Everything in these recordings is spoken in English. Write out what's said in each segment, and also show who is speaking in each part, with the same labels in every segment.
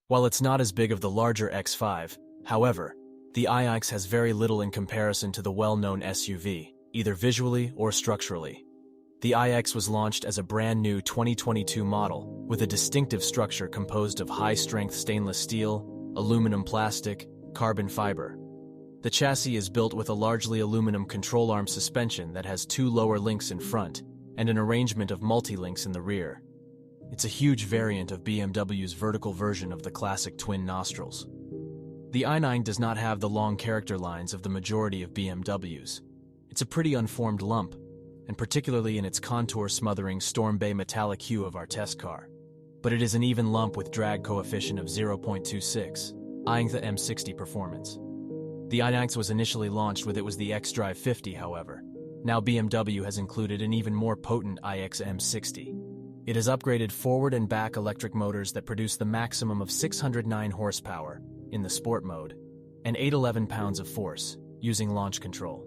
Speaker 1: While it's not as big of the larger X5, however, the iX has very little in comparison to the well-known SUV, either visually or structurally. The iX was launched as a brand new 2022 model with a distinctive structure composed of high-strength stainless steel, aluminum plastic, carbon fiber. The chassis is built with a largely aluminum control arm suspension that has two lower links in front and an arrangement of multi-links in the rear. It's a huge variant of BMW's vertical version of the classic twin nostrils. The i9 does not have the long character lines of the majority of BMWs. It's a pretty unformed lump, and particularly in its contour-smothering Storm Bay metallic hue of our test car. But it is an even lump with drag coefficient of 0.26, eyeing the M60 performance. The iX was initially launched with the xDrive 50, however. Now BMW has included an even more potent iX M60. It has upgraded forward and back electric motors that produce the maximum of 609 horsepower in the sport mode and 811 pounds of force using launch control.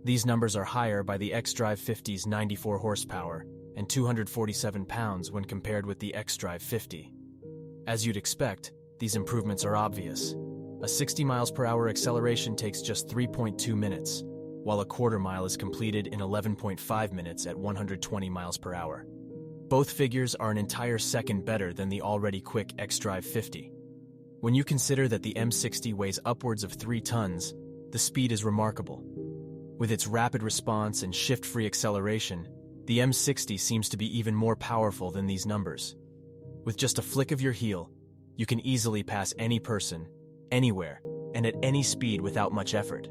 Speaker 1: These numbers are higher by the xDrive 50's 94 horsepower and 247 pounds when compared with the xDrive 50. As you'd expect, these improvements are obvious. A 60 miles per hour acceleration takes just 3.2 minutes, while a quarter mile is completed in 11.5 minutes at 120 miles per hour. Both figures are an entire second better than the already quick xDrive 50. When you consider that the M60 weighs upwards of 3 tons, the speed is remarkable. With its rapid response and shift-free acceleration, the M60 seems to be even more powerful than these numbers. With just a flick of your heel, you can easily pass any person, anywhere, and at any speed without much effort.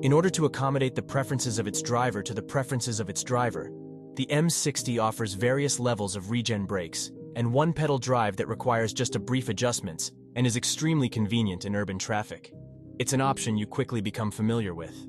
Speaker 1: In order to accommodate the preferences of its driver to the preferences of its driver, the M60 offers various levels of regen brakes and one-pedal drive that requires just a brief adjustments and is extremely convenient in urban traffic. It's an option you quickly become familiar with.